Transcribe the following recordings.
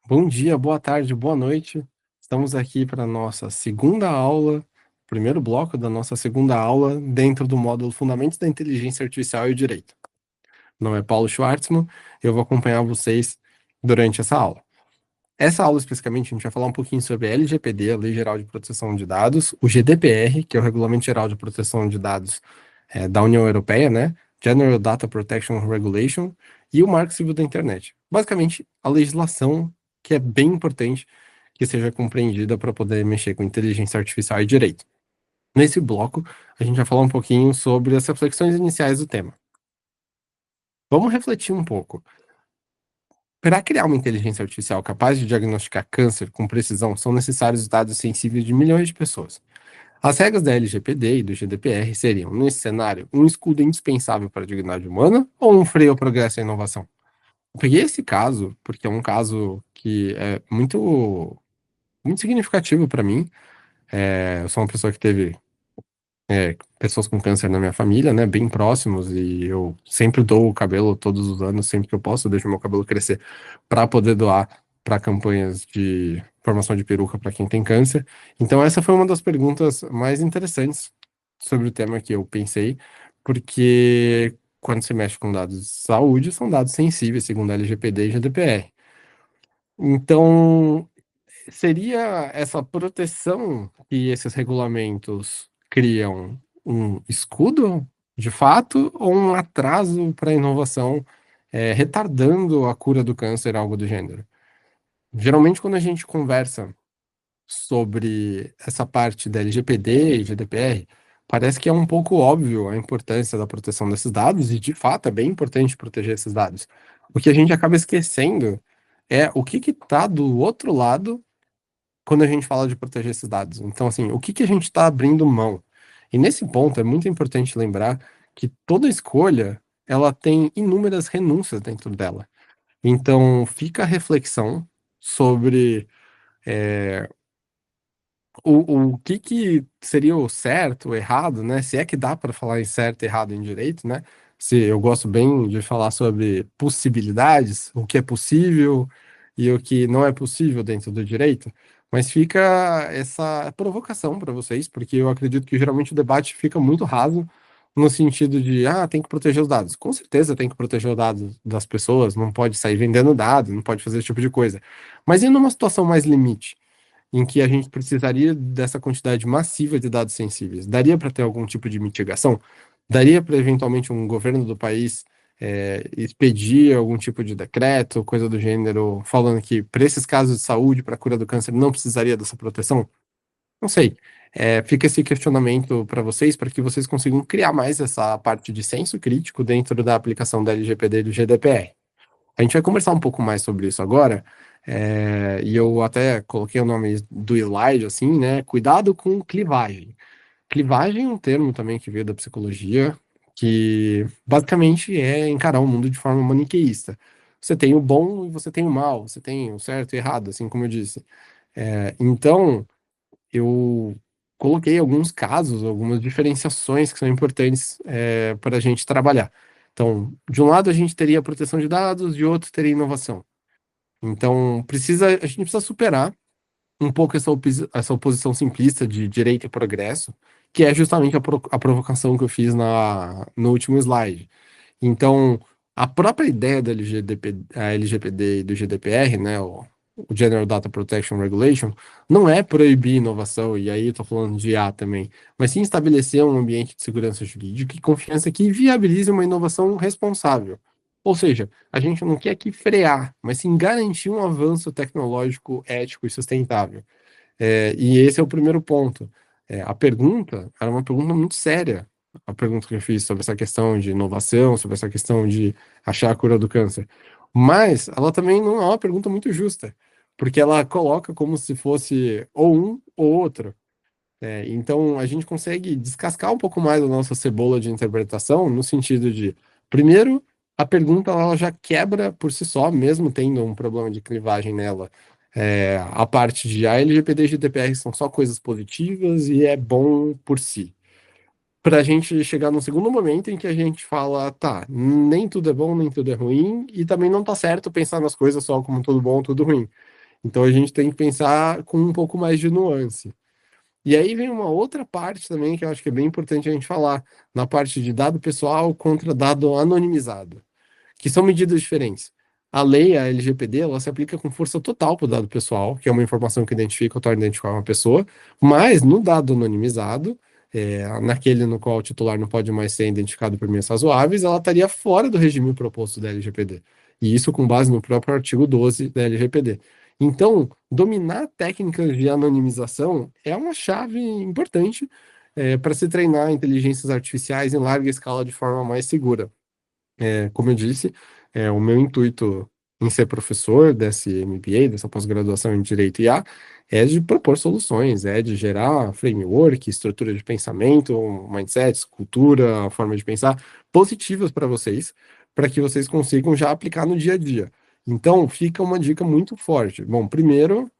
Bom dia, boa tarde, boa noite. Estamos aqui para a nossa segunda aula, primeiro bloco da nossa segunda aula dentro do módulo Fundamentos da Inteligência Artificial e o Direito. Meu nome é Paulo Schwartzman e eu vou acompanhar vocês durante essa aula. Essa aula, especificamente, a gente vai falar um pouquinho sobre a LGPD, a Lei Geral de Proteção de Dados, o GDPR, que é o Regulamento Geral de Proteção de Dados da União Europeia, né? General Data Protection Regulation, e o Marco Civil da Internet. Basicamente, a legislação que é bem importante que seja compreendida para poder mexer com inteligência artificial e direito. Nesse bloco, a gente vai falar um pouquinho sobre as reflexões iniciais do tema. Vamos refletir um pouco. Para criar uma inteligência artificial capaz de diagnosticar câncer com precisão, são necessários dados sensíveis de milhões de pessoas. As regras da LGPD e do GDPR seriam, nesse cenário, um escudo indispensável para a dignidade humana ou um freio ao progresso e à inovação? Eu peguei esse caso porque é um caso que é muito significativo para mim. Eu sou uma pessoa que teve pessoas com câncer na minha família, né, bem próximos, e eu sempre dou o cabelo todos os anos, sempre que eu posso, eu deixo meu cabelo crescer para poder doar para campanhas de formação de peruca para quem tem câncer. Então, essa foi uma das perguntas mais interessantes sobre o tema que eu pensei, porque quando se mexe com dados de saúde, são dados sensíveis, segundo a LGPD e GDPR. Então, seria essa proteção que esses regulamentos criam um escudo, de fato, ou um atraso para a inovação, retardando a cura do câncer, algo do gênero? Geralmente, quando a gente conversa sobre essa parte da LGPD e GDPR, parece que é um pouco óbvio a importância da proteção desses dados, e de fato é bem importante proteger esses dados. O que a gente acaba esquecendo é o que está do outro lado quando a gente fala de proteger esses dados. Então, assim, o que que a gente está abrindo mão? E nesse ponto é muito importante lembrar que toda escolha ela tem inúmeras renúncias dentro dela. Então, fica a reflexão sobre o que que seria o certo, o errado, né? Se é que dá para falar em certo, errado, em direito, né? Se eu gosto bem de falar sobre possibilidades, o que é possível e o que não é possível dentro do direito, mas fica essa provocação para vocês, porque eu acredito que geralmente o debate fica muito raso no sentido de, tem que proteger os dados. Com certeza tem que proteger os dados das pessoas, não pode sair vendendo dados, não pode fazer esse tipo de coisa. Mas e numa situação mais limite? Em que a gente precisaria dessa quantidade massiva de dados sensíveis. Daria para ter algum tipo de mitigação? Daria para, eventualmente, um governo do país expedir algum tipo de decreto, coisa do gênero, falando que, para esses casos de saúde, para a cura do câncer, não precisaria dessa proteção? Não sei. Fica esse questionamento para vocês, para que vocês consigam criar mais essa parte de senso crítico dentro da aplicação da LGPD e do GDPR. A gente vai conversar um pouco mais sobre isso agora, e eu até coloquei o nome do slide, assim, né? Cuidado com clivagem. Clivagem é um termo também que veio da psicologia, que basicamente é encarar o mundo de forma maniqueísta. Você tem o bom e você tem o mal, você tem o certo e o errado, assim como eu disse. Então, eu coloquei alguns casos, algumas diferenciações que são importantes para a gente trabalhar. Então, de um lado a gente teria a proteção de dados, de outro teria inovação. Então, a gente precisa superar um pouco essa oposição simplista de direito e progresso, que é justamente a provocação que eu fiz no último slide. Então, a própria ideia da LGPD e do GDPR, né, o General Data Protection Regulation, não é proibir inovação, e aí eu estou falando de IA também, mas sim estabelecer um ambiente de segurança jurídica e confiança que viabilize uma inovação responsável. Ou seja, a gente não quer aqui frear, mas sim garantir um avanço tecnológico, ético e sustentável. E esse é o primeiro ponto. A pergunta era uma pergunta muito séria. A pergunta que eu fiz sobre essa questão de inovação, sobre essa questão de achar a cura do câncer. Mas ela também não é uma pergunta muito justa, porque ela coloca como se fosse ou um ou outro. Então a gente consegue descascar um pouco mais a nossa cebola de interpretação, no sentido de, primeiro, a pergunta ela já quebra por si só, mesmo tendo um problema de clivagem nela. A parte de a LGPD e GDPR são só coisas positivas e é bom por si. Para a gente chegar num segundo momento em que a gente fala, tá, nem tudo é bom, nem tudo é ruim, e também não tá certo pensar nas coisas só como tudo bom, tudo ruim. Então a gente tem que pensar com um pouco mais de nuance. E aí vem uma outra parte também que eu acho que é bem importante a gente falar, na parte de dado pessoal contra dado anonimizado, que são medidas diferentes. A lei, a LGPD, ela se aplica com força total para o dado pessoal, que é uma informação que identifica ou torna identificar uma pessoa, mas no dado anonimizado, naquele no qual o titular não pode mais ser identificado por meios razoáveis, ela estaria fora do regime proposto da LGPD. E isso com base no próprio artigo 12 da LGPD. Então, dominar técnicas de anonimização é uma chave importante para se treinar inteligências artificiais em larga escala de forma mais segura. Como eu disse, o meu intuito em ser professor desse MBA, dessa pós-graduação em Direito e IA, é de propor soluções, é de gerar framework, estrutura de pensamento, mindsets, cultura, forma de pensar positivas para que vocês consigam já aplicar no dia a dia. Então, fica uma dica muito forte. Bom, primeiro,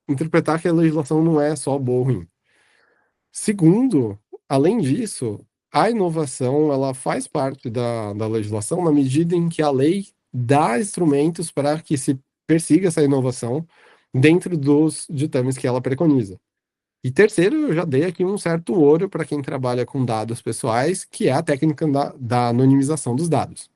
interpretar que a legislação não é só boa ou ruim. Segundo, além disso, a inovação ela faz parte da legislação na medida em que a lei dá instrumentos para que se persiga essa inovação dentro dos ditames que ela preconiza. E terceiro, eu já dei aqui um certo ouro para quem trabalha com dados pessoais, que é a técnica da anonimização dos dados.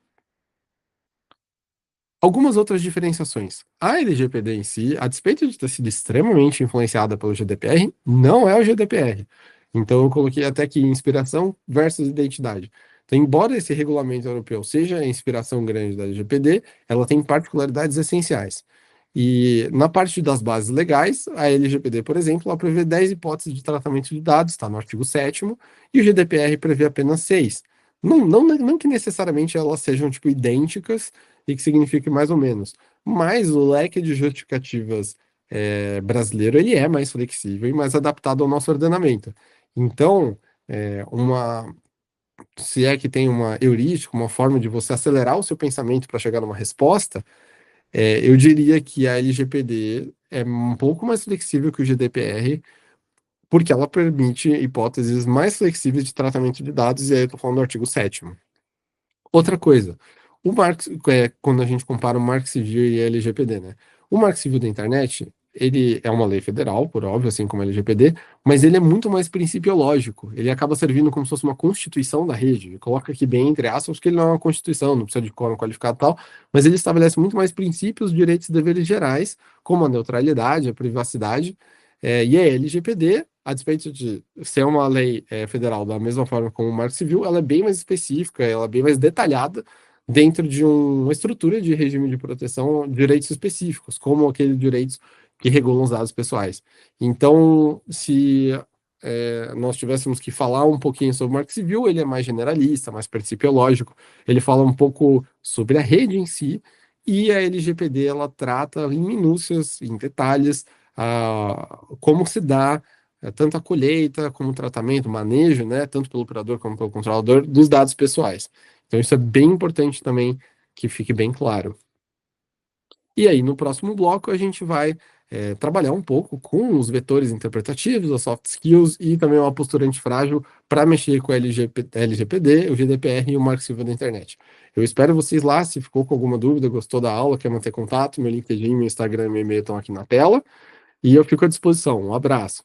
Algumas outras diferenciações. A LGPD em si, a despeito de ter sido extremamente influenciada pelo GDPR, não é o GDPR. Então, eu coloquei até aqui inspiração versus identidade. Então, embora esse regulamento europeu seja a inspiração grande da LGPD, ela tem particularidades essenciais. E na parte das bases legais, a LGPD, por exemplo, ela prevê 10 hipóteses de tratamento de dados, está no artigo 7º, e o GDPR prevê apenas 6. Não que necessariamente elas sejam tipo idênticas, e que signifique mais ou menos. Mas o leque de justificativas brasileiro ele é mais flexível e mais adaptado ao nosso ordenamento. Então, se é que tem uma heurística, uma forma de você acelerar o seu pensamento para chegar numa resposta, eu diria que a LGPD é um pouco mais flexível que o GDPR, porque ela permite hipóteses mais flexíveis de tratamento de dados, e aí eu estou falando do artigo 7º. Outra coisa, quando a gente compara o Marco Civil e a LGPD, né? O Marco Civil da Internet, ele é uma lei federal, por óbvio, assim como a LGPD, mas ele é muito mais principiológico. Ele acaba servindo como se fosse uma constituição da rede. Coloca aqui bem entre aspas, que ele não é uma constituição, não precisa de quórum qualificado e tal, mas ele estabelece muito mais princípios, direitos e deveres gerais, como a neutralidade, a privacidade, e a LGPD, a despeito de ser uma lei federal da mesma forma como o Marco Civil, ela é bem mais específica, ela é bem mais detalhada dentro de uma estrutura de regime de proteção de direitos específicos, como aqueles direitos que regulam os dados pessoais. Então, se nós tivéssemos que falar um pouquinho sobre o Marco Civil, ele é mais generalista, mais principiológico, ele fala um pouco sobre a rede em si, e a LGPD ela trata em minúcias, em detalhes, como se dá tanto a colheita como o tratamento, o manejo, né, tanto pelo operador como pelo controlador, dos dados pessoais. Então, isso é bem importante também que fique bem claro. E aí, no próximo bloco, a gente vai trabalhar um pouco com os vetores interpretativos, as soft skills e também uma postura antifrágil para mexer com a LGPD, o GDPR e o Marco Civil da Internet. Eu espero vocês lá. Se ficou com alguma dúvida, gostou da aula, quer manter contato, meu LinkedIn, meu Instagram e meu e-mail estão aqui na tela. E eu fico à disposição. Um abraço.